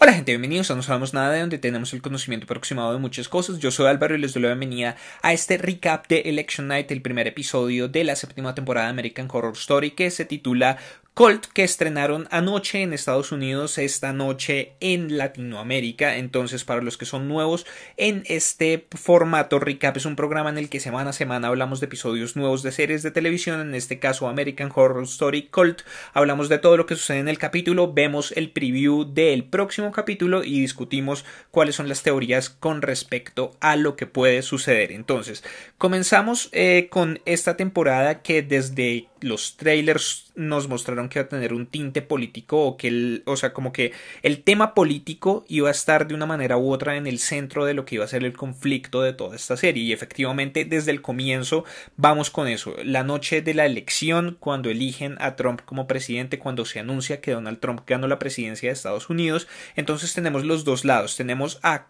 Hola gente, bienvenidos a No Sabemos Nada, de donde tenemos el conocimiento aproximado de muchas cosas. Yo soy Álvaro y les doy la bienvenida a este recap de Election Night, el primer episodio de la séptima temporada de American Horror Story, que se titula Cult, que estrenaron anoche en Estados Unidos, esta noche en Latinoamérica. Entonces, para los que son nuevos en este formato, recap es un programa en el que semana a semana hablamos de episodios nuevos de series de televisión, en este caso American Horror Story Cult. Hablamos de todo lo que sucede en el capítulo, vemos el preview del próximo capítulo y discutimos cuáles son las teorías con respecto a lo que puede suceder. Entonces, comenzamos con esta temporada que desde los trailers nos mostraron que iba a tener un tinte político o que como que el tema político iba a estar de una manera u otra en el centro de lo que iba a ser el conflicto de toda esta serie, y efectivamente desde el comienzo vamos con eso. La noche de la elección, cuando eligen a Trump como presidente, cuando se anuncia que Donald Trump ganó la presidencia de Estados Unidos, entonces tenemos los dos lados. Tenemos a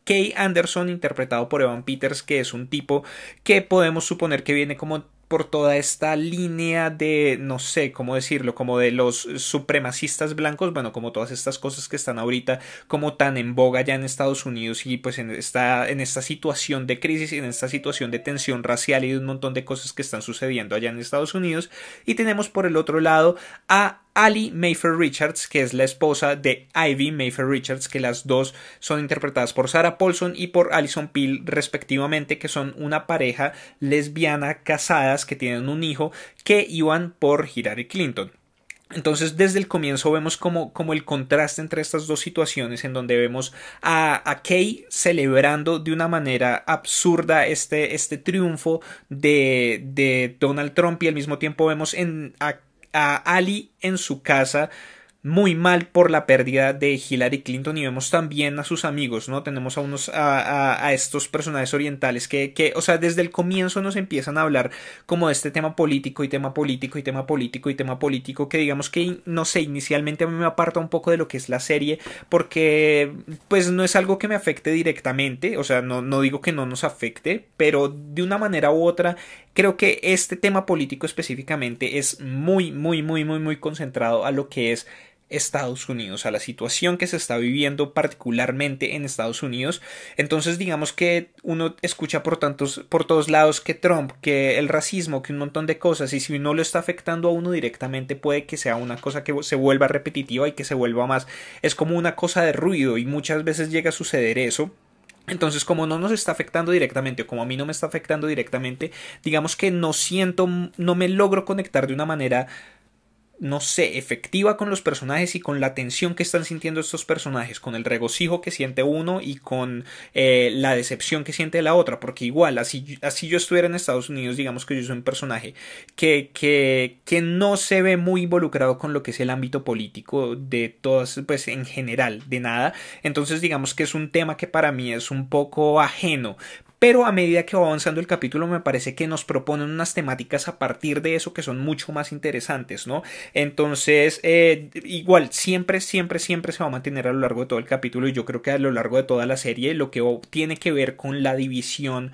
Kay Anderson, interpretado por Evan Peters, que es un tipo que podemos suponer que viene como por toda esta línea de, no sé cómo decirlo, como de los supremacistas blancos, bueno, como todas estas cosas que están ahorita como tan en boga ya en Estados Unidos, y pues en esta situación de crisis y en esta situación de tensión racial y de un montón de cosas que están sucediendo allá en Estados Unidos. Y tenemos por el otro lado a Ali Mayfair Richards, que es la esposa de Ivy Mayfair Richards, que las dos son interpretadas por Sarah Paulson y por Alison Pill respectivamente, que son una pareja lesbiana casadas que tienen un hijo, que iban por Hillary Clinton. Entonces desde el comienzo vemos como el contraste entre estas dos situaciones, en donde vemos a Kay celebrando de una manera absurda este triunfo de Donald Trump, y al mismo tiempo vemos a Ali en su casa muy mal por la pérdida de Hillary Clinton, y vemos también a sus amigos, ¿no? Tenemos a estos personajes orientales que, o sea, desde el comienzo nos empiezan a hablar como de este tema político y tema político y tema político y tema político, que digamos que, no sé, inicialmente a mí me aparta un poco de lo que es la serie, porque pues no es algo que me afecte directamente, o sea, no digo que no nos afecte, pero de una manera u otra creo que este tema político específicamente es muy concentrado a lo que es Estados Unidos, a la situación que se está viviendo particularmente en Estados Unidos. Entonces digamos que uno escucha por todos lados que Trump, que el racismo, que un montón de cosas, y si no lo está afectando a uno directamente, puede que sea una cosa que se vuelva repetitiva y que se vuelva más, es como una cosa de ruido, y muchas veces llega a suceder eso. Entonces, como no nos está afectando directamente, o como a mí no me está afectando directamente, digamos que no me logro conectar de una manera, no sé, efectiva con los personajes y con la tensión que están sintiendo estos personajes, con el regocijo que siente uno y con la decepción que siente la otra, porque igual, así yo estuviera en Estados Unidos, digamos que yo soy un personaje que no se ve muy involucrado con lo que es el ámbito político de todas, pues en general, de nada. Entonces digamos que es un tema que para mí es un poco ajeno, pero a medida que va avanzando el capítulo me parece que nos proponen unas temáticas a partir de eso que son mucho más interesantes, ¿no? Entonces, igual, siempre se va a mantener a lo largo de todo el capítulo, y yo creo que a lo largo de toda la serie lo que tiene que ver con la división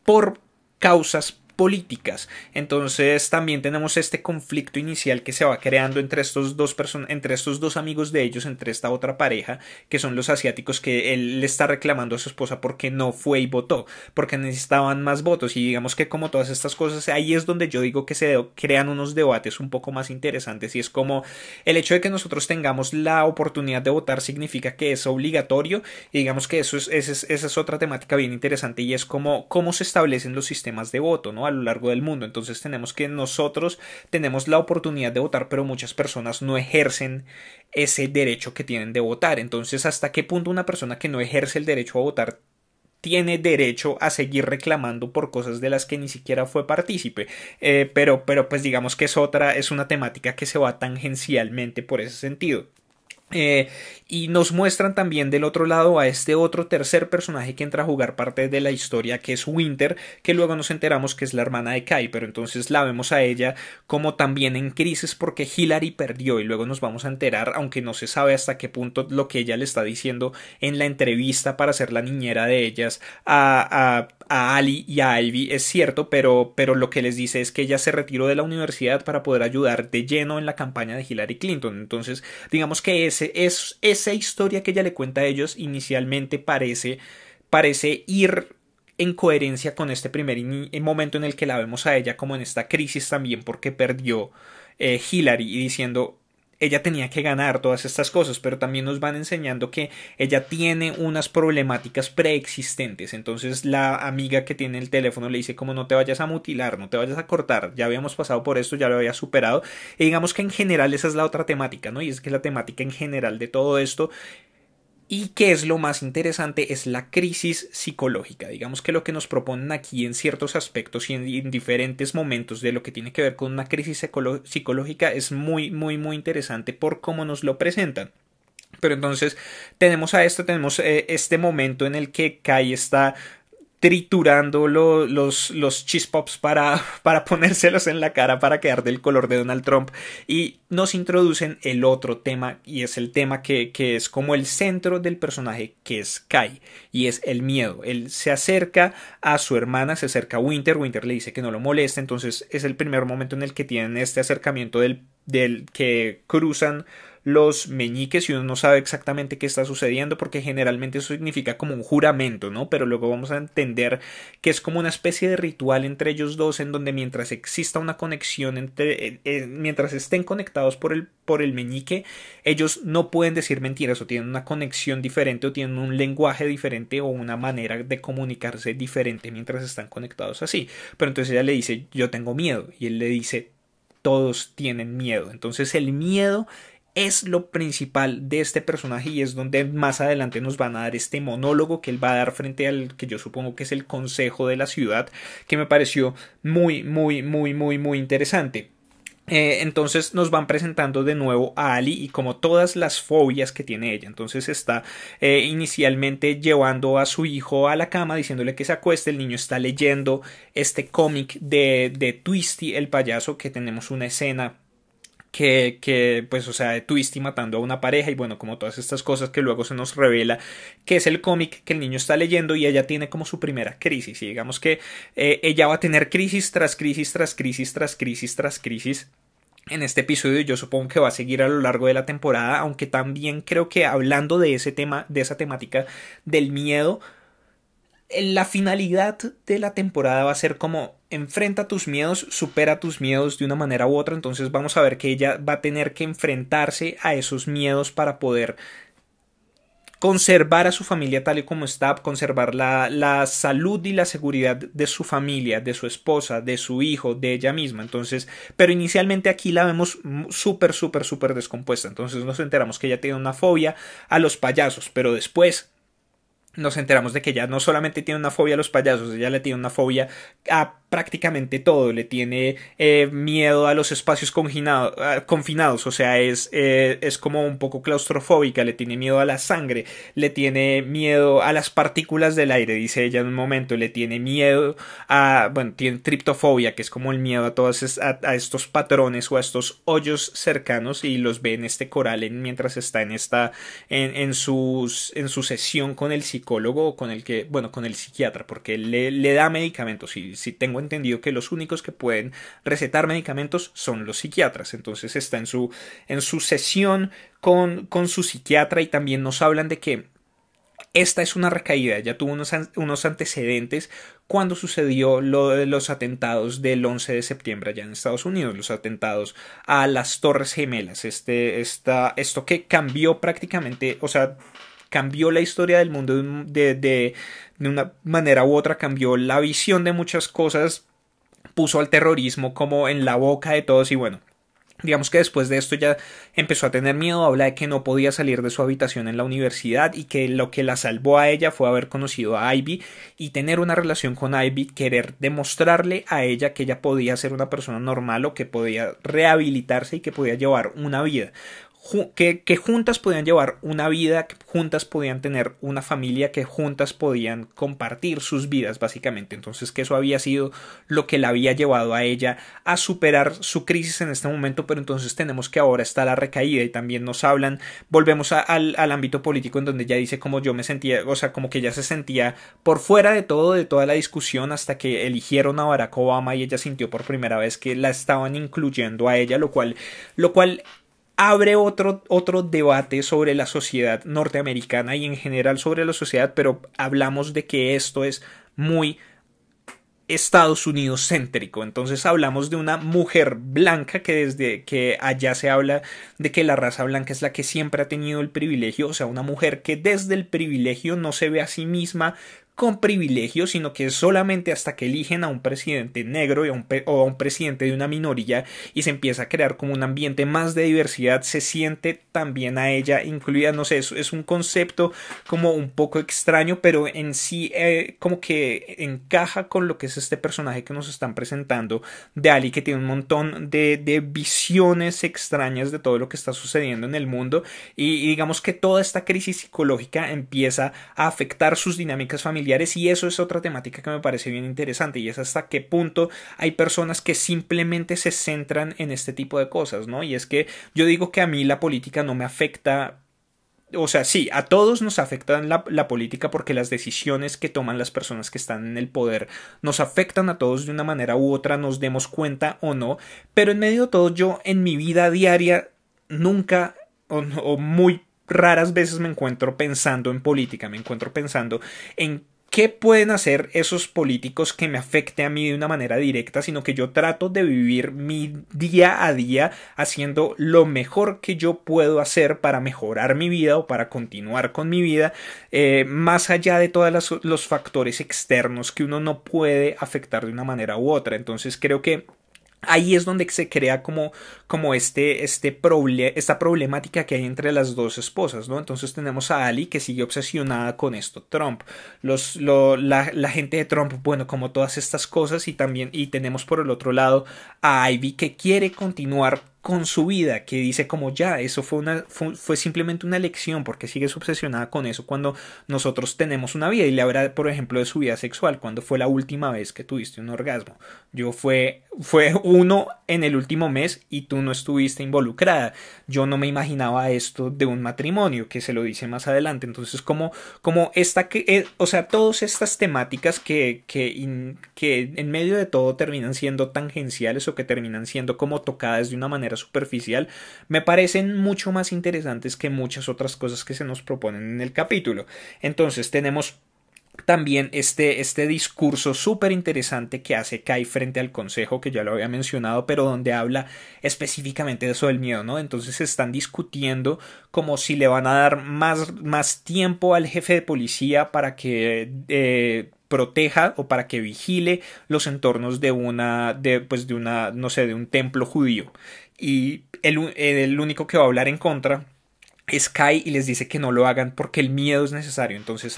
por causas políticas. Entonces también tenemos este conflicto inicial que se va creando entre estos dos amigos de ellos, entre esta otra pareja, que son los asiáticos, que él le está reclamando a su esposa porque no fue y votó, porque necesitaban más votos. Y digamos que, como todas estas cosas, ahí es donde yo digo que se crean unos debates un poco más interesantes, y es como el hecho de que nosotros tengamos la oportunidad de votar significa que es obligatorio, y digamos que esa es otra temática bien interesante, y es cómo se establecen los sistemas de voto, ¿no?, a lo largo del mundo. Entonces nosotros tenemos la oportunidad de votar, pero muchas personas no ejercen ese derecho que tienen de votar. Entonces, ¿hasta qué punto una persona que no ejerce el derecho a votar tiene derecho a seguir reclamando por cosas de las que ni siquiera fue partícipe? Pero pues digamos que es una temática que se va tangencialmente por ese sentido. Y nos muestran también del otro lado a este otro tercer personaje que entra a jugar parte de la historia, que es Winter, que luego nos enteramos que es la hermana de Kai, pero entonces la vemos a ella como también en crisis porque Hillary perdió, y luego nos vamos a enterar, aunque no se sabe hasta qué punto, lo que ella le está diciendo en la entrevista para ser la niñera de ellas a Ali y a Ivy es cierto, pero lo que les dice es que ella se retiró de la universidad para poder ayudar de lleno en la campaña de Hillary Clinton. Entonces digamos que esa historia que ella le cuenta a ellos inicialmente parece ir en coherencia con este primer momento en el que la vemos a ella como en esta crisis también porque perdió Hillary y diciendo ella tenía que ganar todas estas cosas, pero también nos van enseñando que ella tiene unas problemáticas preexistentes. Entonces la amiga que tiene el teléfono le dice como no te vayas a mutilar, no te vayas a cortar, ya habíamos pasado por esto, ya lo había superado. Y digamos que en general esa es la otra temática, ¿no? Y es que la temática en general de todo esto y que es lo más interesante es la crisis psicológica. Digamos que lo que nos proponen aquí en ciertos aspectos y en diferentes momentos de lo que tiene que ver con una crisis psicológica es muy interesante por cómo nos lo presentan. Pero entonces tenemos este momento en el que Kai está triturando los cheese pops para ponérselos en la cara para quedar del color de Donald Trump y nos introducen el otro tema y es el tema que es como el centro del personaje que es Kai y es el miedo. Él se acerca a su hermana, se acerca a Winter le dice que no lo moleste, entonces es el primer momento en el que tienen este acercamiento del que cruzan los meñiques y uno no sabe exactamente qué está sucediendo porque generalmente eso significa como un juramento, ¿no? Pero luego vamos a entender que es como una especie de ritual entre ellos dos en donde mientras exista una conexión mientras estén conectados por el meñique, ellos no pueden decir mentiras o tienen una conexión diferente o tienen un lenguaje diferente o una manera de comunicarse diferente mientras están conectados así. Pero entonces ella le dice, yo tengo miedo y él le dice, todos tienen miedo. Entonces el miedo es lo principal de este personaje y es donde más adelante nos van a dar este monólogo que él va a dar frente al que yo supongo que es el consejo de la ciudad, que me pareció muy interesante. Entonces nos van presentando de nuevo a Ali y como todas las fobias que tiene ella. Entonces está inicialmente llevando a su hijo a la cama diciéndole que se acueste. El niño está leyendo este cómic de Twisty el payaso, que tenemos una escena pues, o sea, de Twisty matando a una pareja y bueno, como todas estas cosas que luego se nos revela que es el cómic que el niño está leyendo y ella tiene como su primera crisis y digamos que ella va a tener crisis tras crisis tras crisis tras crisis tras crisis en este episodio. Yo supongo que va a seguir a lo largo de la temporada, aunque también creo que hablando de ese tema, de esa temática del miedo, la finalidad de la temporada va a ser como enfrenta tus miedos, supera tus miedos de una manera u otra. Entonces vamos a ver que ella va a tener que enfrentarse a esos miedos para poder conservar a su familia tal y como está, conservar la salud y la seguridad de su familia, de su esposa, de su hijo, de ella misma. Entonces, pero inicialmente aquí la vemos súper descompuesta. Entonces nos enteramos que ella tiene una fobia a los payasos, pero después nos enteramos de que ella no solamente tiene una fobia a los payasos, ella le tiene una fobia a prácticamente todo, le tiene miedo a los espacios confinados, o sea, es como un poco claustrofóbica, le tiene miedo a la sangre, le tiene miedo a las partículas del aire, dice ella en un momento, le tiene miedo tiene triptofobia, que es como el miedo a todos a estos patrones o a estos hoyos cercanos y los ve en este coral mientras está en su sesión con el psicólogo o con el psiquiatra, porque le da medicamentos y si tengo entendido que los únicos que pueden recetar medicamentos son los psiquiatras. Entonces está en su sesión con su psiquiatra y también nos hablan de que esta es una recaída, ya tuvo unos antecedentes cuando sucedió lo de los atentados del 11 de septiembre allá en Estados Unidos, los atentados a las Torres Gemelas, esto que cambió prácticamente, o sea, cambió la historia del mundo de una manera u otra, cambió la visión de muchas cosas, puso al terrorismo como en la boca de todos y bueno, digamos que después de esto ya empezó a tener miedo, habla de que no podía salir de su habitación en la universidad y que lo que la salvó a ella fue haber conocido a Ivy y tener una relación con Ivy, querer demostrarle a ella que ella podía ser una persona normal o que podía rehabilitarse y que podía llevar una vida. Que juntas podían llevar una vida, que juntas podían tener una familia, que juntas podían compartir sus vidas básicamente. Entonces que eso había sido lo que la había llevado a ella a superar su crisis en este momento, pero entonces tenemos que ahora está la recaída y también nos hablan, volvemos al ámbito político en donde ella dice como yo me sentía, o sea, como que ella se sentía por fuera de toda la discusión hasta que eligieron a Barack Obama y ella sintió por primera vez que la estaban incluyendo a ella, lo cual abre otro debate sobre la sociedad norteamericana y en general sobre la sociedad, pero hablamos de que esto es muy Estados Unidos céntrico. Entonces hablamos de una mujer blanca que desde que allá se habla de que la raza blanca es la que siempre ha tenido el privilegio, o sea, una mujer que desde el privilegio no se ve a sí misma con privilegio, sino que solamente hasta que eligen a un presidente negro y o a un presidente de una minoría y se empieza a crear como un ambiente más de diversidad, se siente también a ella incluida. No sé, es un concepto como un poco extraño, pero en sí como que encaja con lo que es este personaje que nos están presentando de Ali, que tiene un montón de visiones extrañas de todo lo que está sucediendo en el mundo y digamos que toda esta crisis psicológica empieza a afectar sus dinámicas familiares, y eso es otra temática que me parece bien interesante, y es hasta qué punto hay personas que simplemente se centran en este tipo de cosas, ¿no? Y es que yo digo que a mí la política no me afecta. O sea, sí, a todos nos afecta la política porque las decisiones que toman las personas que están en el poder nos afectan a todos de una manera u otra, nos demos cuenta o no, pero en medio de todo yo en mi vida diaria nunca o muy raras veces me encuentro pensando en política, me encuentro pensando en qué pueden hacer esos políticos que me afecte a mí de una manera directa, sino que yo trato de vivir mi día a día haciendo lo mejor que yo puedo hacer para mejorar mi vida o para continuar con mi vida, más allá de todos los factores externos que uno no puede afectar de una manera u otra. Entonces creo que ahí es donde se crea como esta problemática que hay entre las dos esposas, ¿no? Entonces tenemos a Ali que sigue obsesionada con esto, Trump, la gente de Trump, bueno, como todas estas cosas, y tenemos por el otro lado a Ivy que quiere continuar con su vida, que dice como ya, eso fue simplemente una elección, porque sigues obsesionada con eso cuando nosotros tenemos una vida. Y le habla, por ejemplo, de su vida sexual, cuando fue la última vez que tuviste un orgasmo. Fue uno en el último mes y tú no estuviste involucrada. Yo no me imaginaba esto de un matrimonio, que se lo dice más adelante. Entonces como o sea, todas estas temáticas que en medio de todo terminan siendo tangenciales o que terminan siendo como tocadas de una manera superficial, me parecen mucho más interesantes que muchas otras cosas que se nos proponen en el capítulo. Entonces tenemos también este discurso súper interesante que hace Kai frente al consejo, que ya lo había mencionado, pero donde habla específicamente de eso del miedo, ¿no? Entonces están discutiendo como si le van a dar más tiempo al jefe de policía para que proteja o para que vigile los entornos de no sé, de un templo judío. Y el único que va a hablar en contra es Kai y les dice que no lo hagan porque el miedo es necesario. Entonces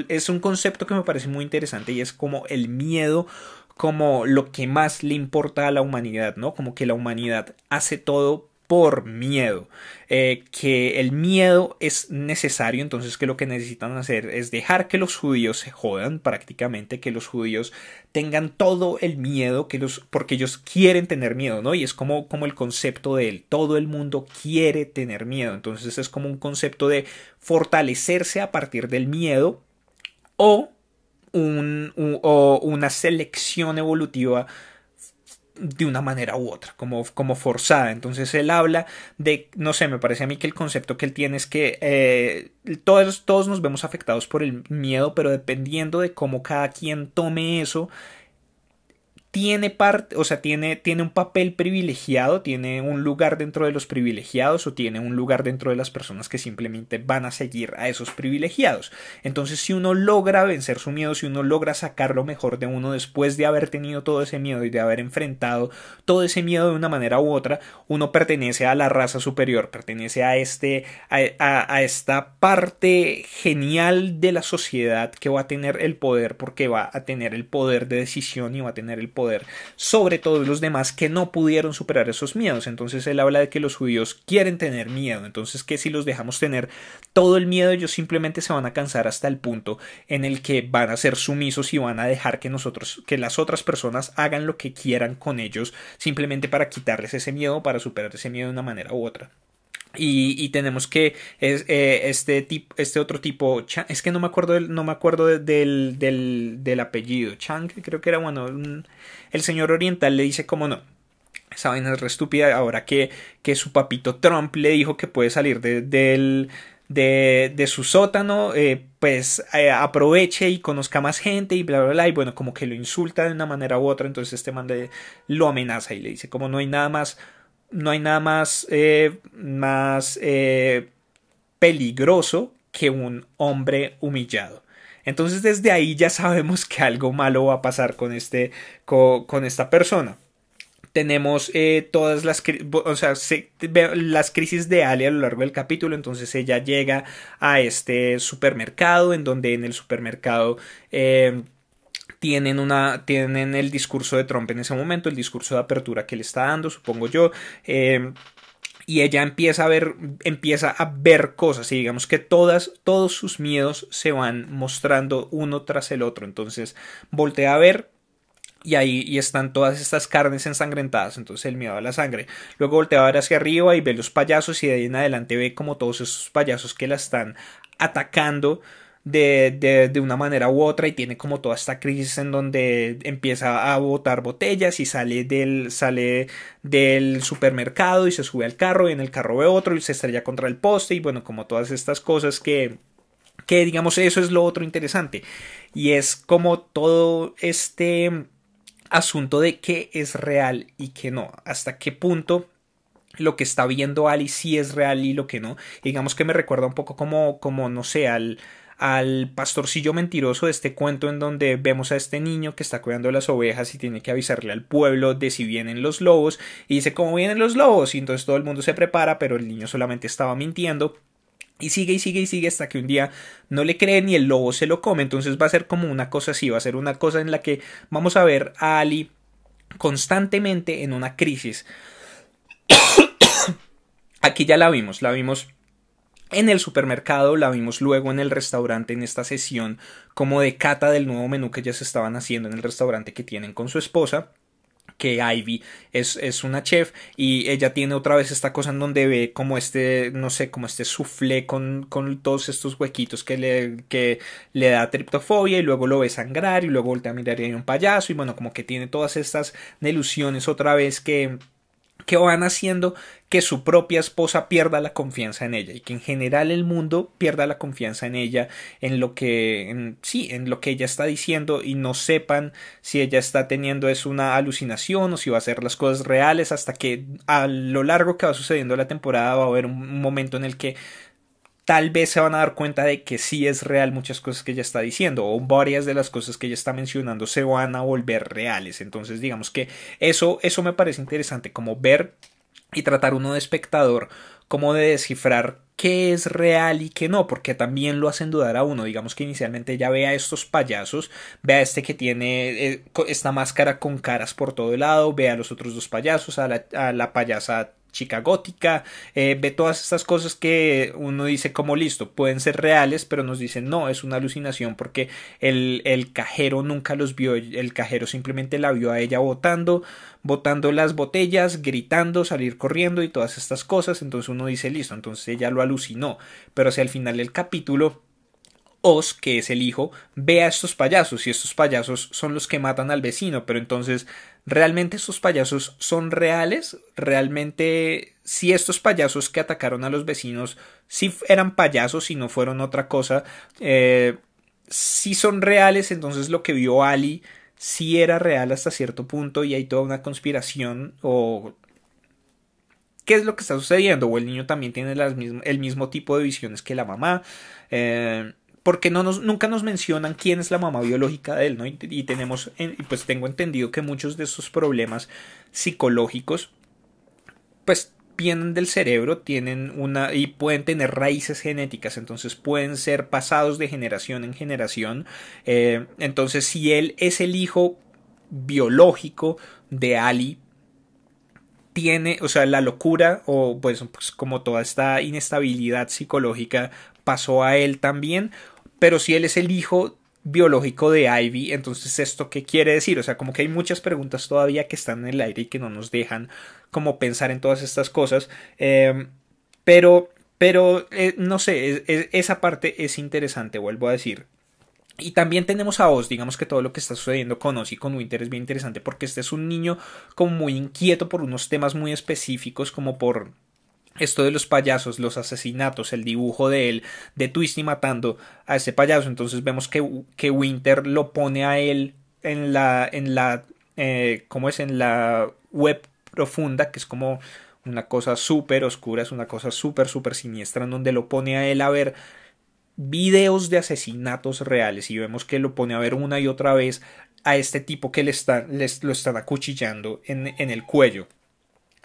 es un concepto que me parece muy interesante, y es como el miedo como lo que más le importa a la humanidad, ¿no? Como que la humanidad hace todo por miedo, que el miedo es necesario, entonces que lo que necesitan hacer es dejar que los judíos se jodan prácticamente, que los judíos tengan todo el miedo porque ellos quieren tener miedo, ¿no? Y es como el concepto de él, todo el mundo quiere tener miedo, entonces es como un concepto de fortalecerse a partir del miedo o una selección evolutiva de una manera u otra, como forzada. Entonces él habla de, no sé, me parece a mí que el concepto que él tiene es que todos nos vemos afectados por el miedo, pero dependiendo de cómo cada quien tome eso, tiene un papel privilegiado, tiene un lugar dentro de los privilegiados o tiene un lugar dentro de las personas que simplemente van a seguir a esos privilegiados. Entonces, si uno logra vencer su miedo, si uno logra sacar lo mejor de uno después de haber tenido todo ese miedo y de haber enfrentado todo ese miedo de una manera u otra, uno pertenece a la raza superior, pertenece a esta parte genial de la sociedad que va a tener el poder, porque va a tener el poder de decisión y va a tener el poder sobre todos los demás que no pudieron superar esos miedos. Entonces él habla de que los judíos quieren tener miedo, entonces que si los dejamos tener todo el miedo, ellos simplemente se van a cansar hasta el punto en el que van a ser sumisos y van a dejar que las otras personas hagan lo que quieran con ellos, simplemente para quitarles ese miedo, para superar ese miedo de una manera u otra. Y tenemos que este otro tipo, es que no me acuerdo del apellido, Chang, creo que era, bueno, el señor oriental le dice como no, Esa vaina es re estúpida ahora que su papito Trump le dijo que puede salir de su sótano, pues aproveche y conozca más gente y bla bla bla, y bueno, como que lo insulta de una manera u otra. Entonces este man lo amenaza y le dice como no hay nada más, no hay nada más, peligroso que un hombre humillado. Entonces desde ahí ya sabemos que algo malo va a pasar con esta persona. Tenemos todas o sea, las crisis de Ali a lo largo del capítulo. Entonces ella llega a este supermercado, en donde en el supermercado tienen el discurso de Trump en ese momento, el discurso de apertura que le está dando, supongo yo. Y ella empieza a ver cosas, y digamos que todos sus miedos se van mostrando uno tras el otro. Entonces voltea a ver y ahí están todas estas carnes ensangrentadas, entonces el miedo a la sangre. Luego voltea a ver hacia arriba y ve los payasos, y de ahí en adelante ve como todos esos payasos que la están atacando de una manera u otra, y tiene como toda esta crisis en donde empieza a botar botellas y sale del supermercado y se sube al carro, y en el carro ve otro y se estrella contra el poste, y bueno, como todas estas cosas que digamos, eso es lo otro interesante, y es como todo este asunto de qué es real y qué no, hasta qué punto lo que está viendo Ali sí es real y lo que no. Digamos que me recuerda un poco como no sé, al pastorcillo mentiroso de este cuento, en donde vemos a este niño que está cuidando las ovejas y tiene que avisarle al pueblo de si vienen los lobos, y dice cómo vienen los lobos, y entonces todo el mundo se prepara, pero el niño solamente estaba mintiendo. Y sigue y sigue y sigue hasta que un día no le creen y el lobo se lo come. Entonces va a ser como una cosa así, va a ser una cosa en la que vamos a ver a Ali constantemente en una crisis. Aquí ya la vimos en el supermercado, la vimos luego en el restaurante, en esta sesión como de cata del nuevo menú que ya se estaban haciendo en el restaurante que tienen con su esposa, que Ivy es una chef, y ella tiene otra vez esta cosa en donde ve como no sé, como este soufflé con todos estos huequitos que le da triptofobia, y luego lo ve sangrar y luego voltea a mirar y hay un payaso, y bueno, como que tiene todas estas delusiones otra vez que van haciendo que su propia esposa pierda la confianza en ella, y que en general el mundo pierda la confianza en ella, en lo que en lo que ella está diciendo, y no sepan si ella está teniendo es una alucinación o si va a ser las cosas reales, hasta que a lo largo que va sucediendo la temporada va a haber un momento en el que tal vez se van a dar cuenta de que sí es real muchas cosas que ella está diciendo, o varias de las cosas que ella está mencionando se van a volver reales. Entonces digamos que eso me parece interesante, como ver y tratar uno de espectador como de descifrar qué es real y qué no, porque también lo hacen dudar a uno. Digamos que inicialmente ya ve a estos payasos, ve a este que tiene esta máscara con caras por todo lado, ve a los otros dos payasos, a la payasa chica gótica, ve todas estas cosas que uno dice como listo, pueden ser reales, pero nos dicen no, es una alucinación, porque el cajero nunca los vio, el cajero simplemente la vio a ella botando las botellas, gritando, salir corriendo y todas estas cosas. Entonces uno dice listo, entonces ella lo alucinó, pero hacia el final del capítulo Oz, que es el hijo, ve a estos payasos, y estos payasos son los que matan al vecino. Pero entonces, ¿realmente estos payasos son reales? ¿Realmente si estos payasos que atacaron a los vecinos si eran payasos y no fueron otra cosa? Si son reales, entonces lo que vio Ali sí era real hasta cierto punto, y hay toda una conspiración, o qué es lo que está sucediendo, o el niño también tiene el mismo tipo de visiones que la mamá. Porque nunca nos mencionan quién es la mamá biológica de él, ¿no? Y pues tengo entendido que muchos de estos problemas psicológicos pues vienen del cerebro, y pueden tener raíces genéticas, entonces pueden ser pasados de generación en generación. Entonces si él es el hijo biológico de Ali, o sea, la locura, o pues como toda esta inestabilidad psicológica pasó a él también. Pero si él es el hijo biológico de Ivy, entonces ¿esto qué quiere decir? O sea, como que hay muchas preguntas todavía que están en el aire y que no nos dejan como pensar en todas estas cosas. Pero no sé, esa parte es interesante, vuelvo a decir. Y también tenemos a Oz, digamos que todo lo que está sucediendo con Oz y con Winter es bien interesante porque este es un niño como muy inquieto por unos temas muy específicos, como por esto de los payasos, los asesinatos, el dibujo de él, de Twisty matando a ese payaso. Entonces vemos que Winter lo pone a él ¿cómo es? En la web profunda, que es como una cosa súper oscura, es una cosa súper siniestra, en donde lo pone a él a ver videos de asesinatos reales y vemos que lo pone a ver una y otra vez a este tipo que lo están acuchillando en el cuello.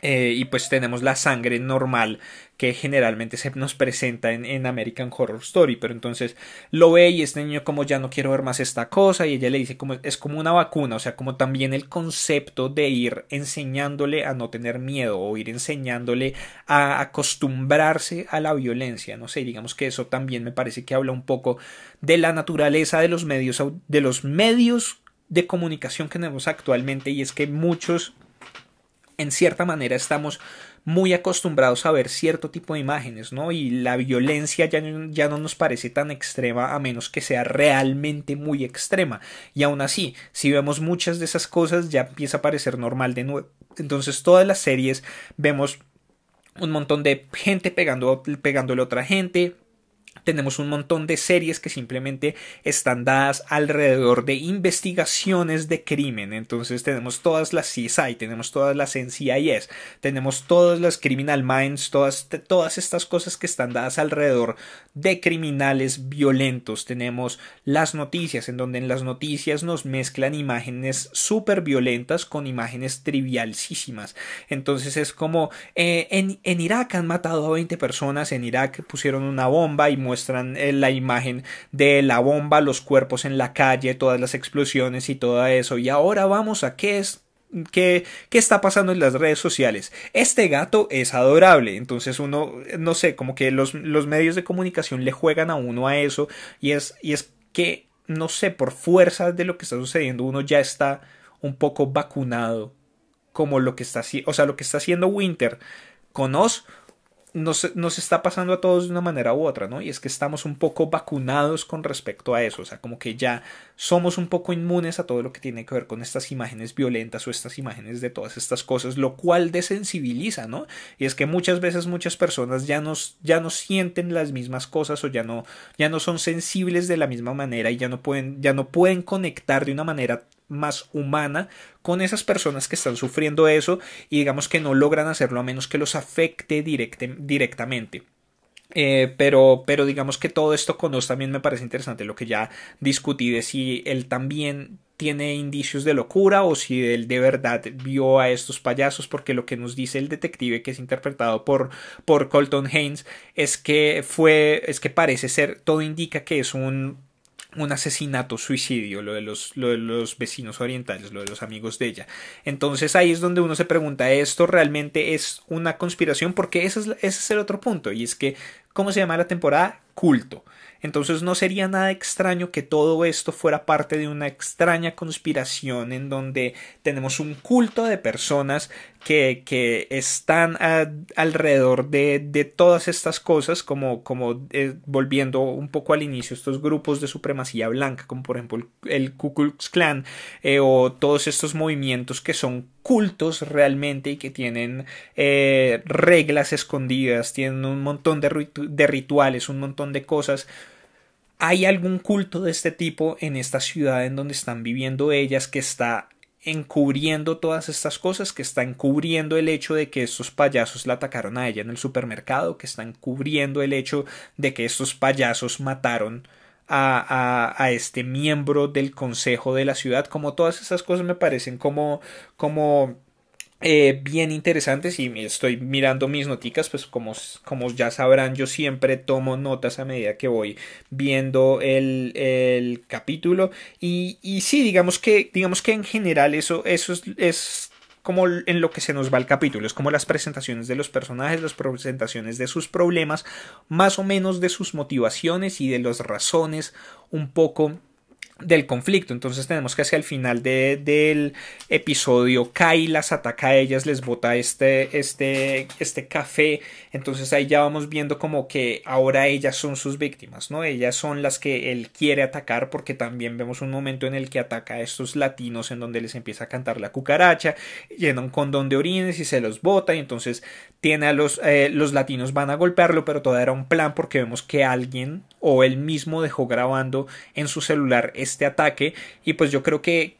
Y pues tenemos la sangre normal que generalmente se nos presenta en American Horror Story, pero entonces lo ve y este niño como ya no quiero ver más esta cosa y ella le dice como es como una vacuna, o sea, como también el concepto de ir enseñándole a no tener miedo o ir enseñándole a acostumbrarse a la violencia, no sé, digamos que eso también me parece que habla un poco de la naturaleza de los medios de comunicación que tenemos actualmente, y es que muchos en cierta manera estamos muy acostumbrados a ver cierto tipo de imágenes, ¿no? Y la violencia ya no nos parece tan extrema a menos que sea realmente muy extrema. Y aún así, si vemos muchas de esas cosas, ya empieza a parecer normal de nuevo. Entonces, todas las series vemos un montón de gente pegándole a otra gente. Tenemos un montón de series que simplemente están dadas alrededor de investigaciones de crimen. Entonces tenemos todas las CSI, tenemos todas las NCIS, tenemos todas las Criminal Minds, todas estas cosas que están dadas alrededor de criminales violentos. Tenemos las noticias, en donde en las noticias nos mezclan imágenes súper violentas con imágenes trivialísimas. Entonces es como en Irak han matado a 20 personas, en Irak pusieron una bomba y muestran la imagen de la bomba, los cuerpos en la calle, todas las explosiones y todo eso. Y ahora vamos a ¿qué está pasando en las redes sociales? Este gato es adorable. Entonces uno, no sé, como que los medios de comunicación le juegan a uno a eso, y es que, no sé, por fuerza de lo que está sucediendo, uno ya está un poco vacunado, como lo que está haciendo, o sea, lo que está haciendo Winter con Oz nos está pasando a todos de una manera u otra, ¿no? Y es que estamos un poco vacunados con respecto a eso, o sea, como que ya somos un poco inmunes a todo lo que tiene que ver con estas imágenes violentas o estas imágenes de todas estas cosas, lo cual desensibiliza, ¿no? Y es que muchas veces muchas personas ya no sienten las mismas cosas, o ya no son sensibles de la misma manera, y ya no pueden conectar de una manera más humana con esas personas que están sufriendo eso, y digamos que no logran hacerlo a menos que los afecte directamente. Pero digamos que todo esto con Oz también me parece interesante. Lo que ya discutí de si él también tiene indicios de locura o si él de verdad vio a estos payasos, porque lo que nos dice el detective, que es interpretado por Colton Haynes, es que parece ser, todo indica que es un asesinato suicidio, lo de los vecinos orientales, lo de los amigos de ella. Entonces ahí es donde uno se pregunta, ¿esto realmente es una conspiración? Porque ese es el otro punto, y es que, ¿cómo se llama la temporada? Culto. Entonces no sería nada extraño que todo esto fuera parte de una extraña conspiración en donde tenemos un culto de personas que están alrededor de todas estas cosas, como volviendo un poco al inicio, estos grupos de supremacía blanca, como por ejemplo el Ku Klux Klan, o todos estos movimientos que son cultos realmente y que tienen reglas escondidas, tienen un montón de rituales, un montón de cosas. ¿Hay algún culto de este tipo en esta ciudad en donde están viviendo ellas, que está encubriendo todas estas cosas, que está encubriendo el hecho de que estos payasos la atacaron a ella en el supermercado, que está encubriendo el hecho de que estos payasos mataron a este miembro del consejo de la ciudad? Como todas esas cosas me parecen como bien interesantes, y estoy mirando mis noticas, pues como ya sabrán, yo siempre tomo notas a medida que voy viendo el capítulo, y sí, digamos que en general eso es como en lo que se nos va el capítulo, es como las presentaciones de los personajes, las presentaciones de sus problemas, más o menos de sus motivaciones y de las razones un poco del conflicto. Entonces tenemos que hacia el final del episodio Kai las ataca a ellas, les bota este café. Entonces ahí ya vamos viendo como que ahora ellas son sus víctimas, ¿no? Ellas son las que él quiere atacar, porque también vemos un momento en el que ataca a estos latinos en donde les empieza a cantar la cucaracha, llena un condón de orines y se los bota, y entonces tiene a los latinos van a golpearlo, pero todo era un plan, porque vemos que alguien o él mismo dejó grabando en su celular este ataque. Y pues yo creo que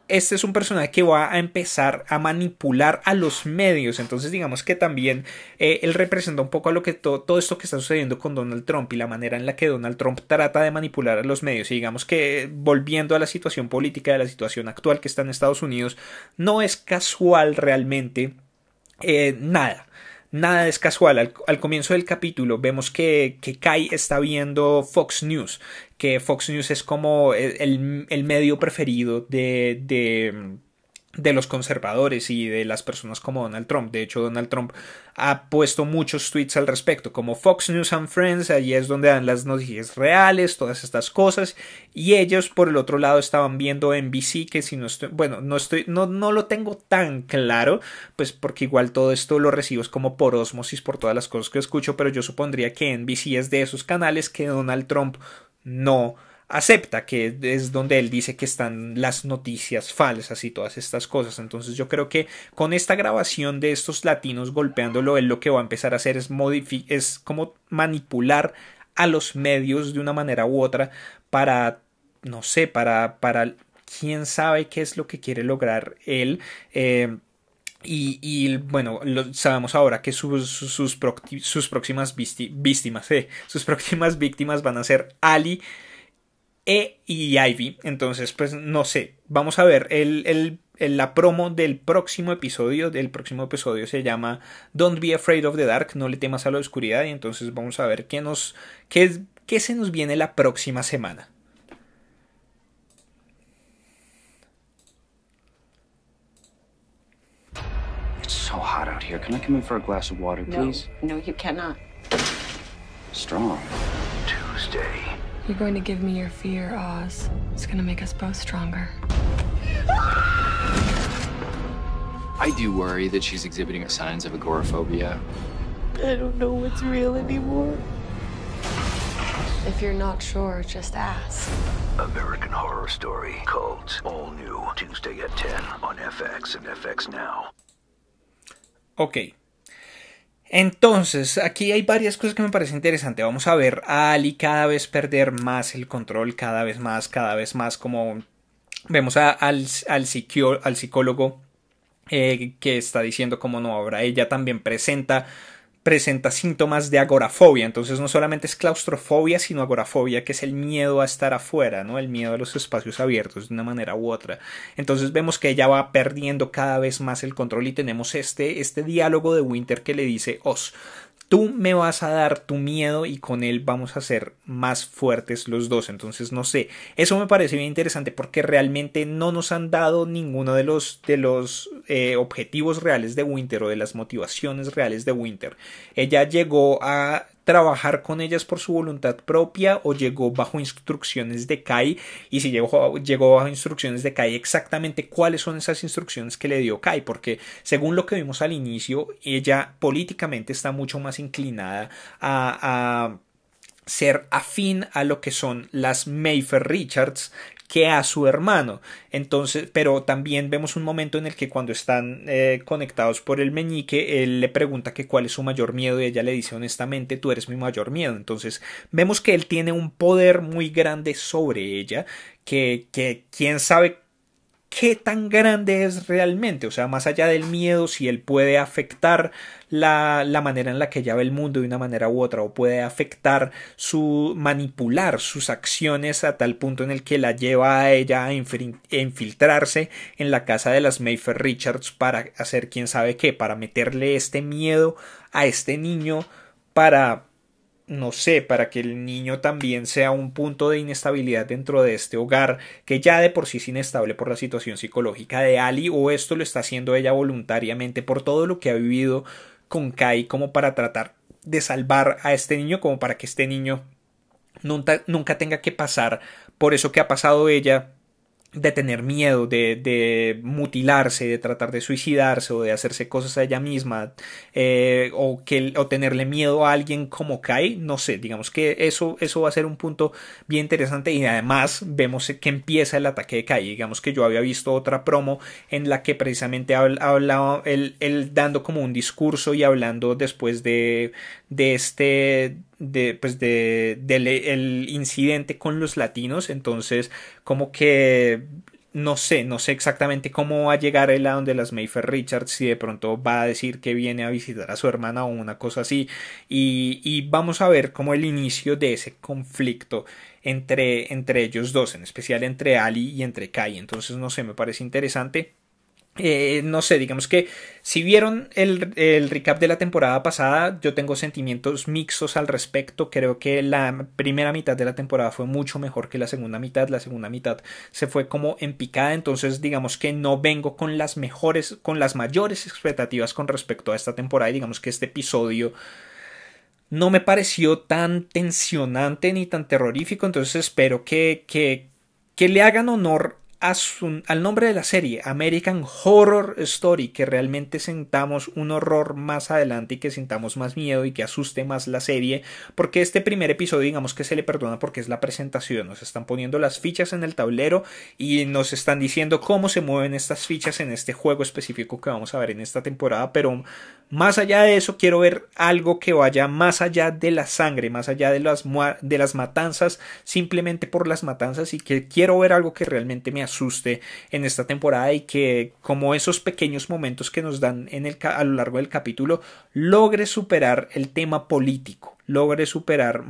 este es un personaje que va a empezar a manipular a los medios. Entonces digamos que también él representa un poco a lo que todo esto que está sucediendo con Donald Trump y la manera en la que Donald Trump trata de manipular a los medios. Y digamos que volviendo a la situación política, de la situación actual que está en Estados Unidos, no es casual realmente nada es casual. Al comienzo del capítulo vemos que Kai está viendo Fox News, que Fox News es como el medio preferido de los conservadores y de las personas como Donald Trump. De hecho, Donald Trump ha puesto muchos tweets al respecto, como Fox News and Friends, allí es donde dan las noticias reales, todas estas cosas. Y ellos por el otro lado estaban viendo NBC, que si no estoy, bueno, no lo tengo tan claro, pues porque igual todo esto lo recibo como por ósmosis por todas las cosas que escucho, pero yo supondría que NBC es de esos canales que Donald Trump no acepta, que es donde él dice que están las noticias falsas y todas estas cosas. Entonces yo creo que con esta grabación de estos latinos golpeándolo, él lo que va a empezar a hacer es como manipular a los medios de una manera u otra para, no sé, para quién sabe qué es lo que quiere lograr él. Y bueno, sabemos ahora que sus próximas víctimas, sus próximas víctimas van a ser Ali y Ivy. Entonces pues no sé, vamos a ver la promo del próximo episodio. Se llama Don't Be Afraid of the Dark, no le temas a la oscuridad. Y entonces vamos a ver qué se nos viene la próxima semana. It's so hot out here. Can I come in for a glass of water, please? No, you cannot. Strong. Tuesday. You're going to give me your fear, Oz. It's going to make us both stronger. I do worry that she's exhibiting signs of agoraphobia. I don't know what's real anymore. If you're not sure, just ask. American Horror Story. Cults. All new. Tuesday at 10 on FX and FX Now. Ok. Entonces, aquí hay varias cosas que me parecen interesantes. Vamos a ver a Ali cada vez perder más el control, cada vez más, como vemos al psicólogo que está diciendo como no, ahora ella también presenta síntomas de agorafobia. Entonces no solamente es claustrofobia, sino agorafobia, que es el miedo a estar afuera, ¿no? El miedo a los espacios abiertos de una manera u otra. Entonces vemos que ella va perdiendo cada vez más el control y tenemos este diálogo de Winter que le dice: Oz, tú me vas a dar tu miedo y con él vamos a ser más fuertes los dos. Entonces no sé, eso me parece bien interesante porque realmente no nos han dado ninguno de los objetivos reales de Winter o de las motivaciones reales de Winter. Ella llegó a trabajar con ellas por su voluntad propia o llegó bajo instrucciones de Kai, y si llegó bajo instrucciones de Kai, exactamente cuáles son esas instrucciones que le dio Kai, porque según lo que vimos al inicio, ella políticamente está mucho más inclinada a ser afín a lo que son las Mayfair Richards que a su hermano. Entonces, pero también vemos un momento en el que cuando están conectados por el meñique, él le pregunta que cuál es su mayor miedo y ella le dice honestamente: tú eres mi mayor miedo. Entonces vemos que él tiene un poder muy grande sobre ella, que quién sabe qué tan grande es realmente. O sea, más allá del miedo, si él puede afectar la manera en la que ella ve el mundo de una manera u otra, o puede afectar manipular sus acciones a tal punto en el que la lleva a ella a infiltrarse en la casa de las Mayfair Richards para hacer quién sabe qué, para meterle este miedo a este niño, para no sé, para que el niño también sea un punto de inestabilidad dentro de este hogar que ya de por sí es inestable por la situación psicológica de Ali, o esto lo está haciendo ella voluntariamente por todo lo que ha vivido con Kai, como para tratar de salvar a este niño, como para que este niño nunca tenga que pasar por eso que ha pasado ella de tener miedo, de mutilarse, de tratar de suicidarse o de hacerse cosas a ella misma, o tenerle miedo a alguien como Kai, no sé, digamos que eso va a ser un punto bien interesante. Y además vemos que empieza el ataque de Kai. Digamos que yo había visto otra promo en la que precisamente hablaba él dando como un discurso y hablando después del incidente con los latinos. Entonces como que no sé exactamente cómo va a llegar él a donde las Mayfair Richards, si de pronto va a decir que viene a visitar a su hermana o una cosa así, y vamos a ver como el inicio de ese conflicto entre ellos dos, en especial entre Ali y entre Kai. Entonces no sé, me parece interesante. No sé, digamos que si vieron el recap de la temporada pasada, yo tengo sentimientos mixtos al respecto. Creo que la primera mitad de la temporada fue mucho mejor que la segunda mitad se fue como en picada. Entonces digamos que no vengo con las mayores expectativas con respecto a esta temporada, y digamos que este episodio no me pareció tan tensionante ni tan terrorífico. Entonces espero que le hagan honor al nombre de la serie, American Horror Story, que realmente sintamos un horror más adelante y que sintamos más miedo y que asuste más la serie, porque este primer episodio digamos que se le perdona porque es la presentación. Nos están poniendo las fichas en el tablero y nos están diciendo cómo se mueven estas fichas en este juego específico que vamos a ver en esta temporada, pero más allá de eso quiero ver algo que vaya más allá de la sangre, más allá de las matanzas, simplemente por las matanzas, y que quiero ver algo que realmente me asuste en esta temporada, y que como esos pequeños momentos que nos dan a lo largo del capítulo logre superar el tema político, logre superar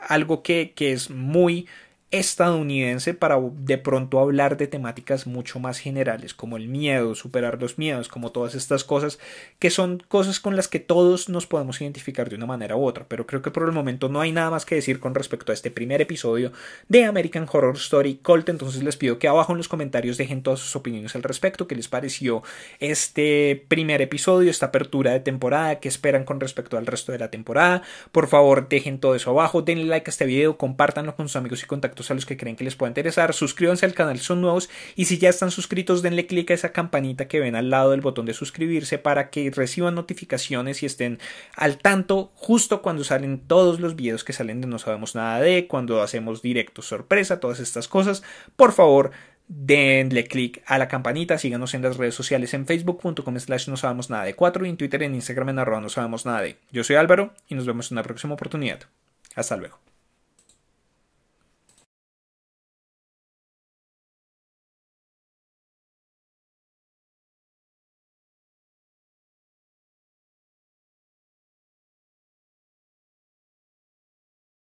algo que es muy estadounidense, para de pronto hablar de temáticas mucho más generales como el miedo, superar los miedos, como todas estas cosas que son cosas con las que todos nos podemos identificar de una manera u otra. Pero creo que por el momento no hay nada más que decir con respecto a este primer episodio de American Horror Story Cult. Entonces les pido que abajo en los comentarios dejen todas sus opiniones al respecto, qué les pareció este primer episodio, esta apertura de temporada, qué esperan con respecto al resto de la temporada. Por favor dejen todo eso abajo, denle like a este video, compártanlo con sus amigos y contactos a los que creen que les pueda interesar, suscríbanse al canal si son nuevos, y si ya están suscritos denle click a esa campanita que ven al lado del botón de suscribirse para que reciban notificaciones y estén al tanto justo cuando salen todos los videos que salen de No Sabemos Nada de, cuando hacemos directos sorpresa, todas estas cosas. Por favor denle click a la campanita, síganos en las redes sociales, en facebook.com/nosabemosnada4 y en Twitter, en Instagram en @nosabemosnada. Yo soy Álvaro y nos vemos en una próxima oportunidad. Hasta luego.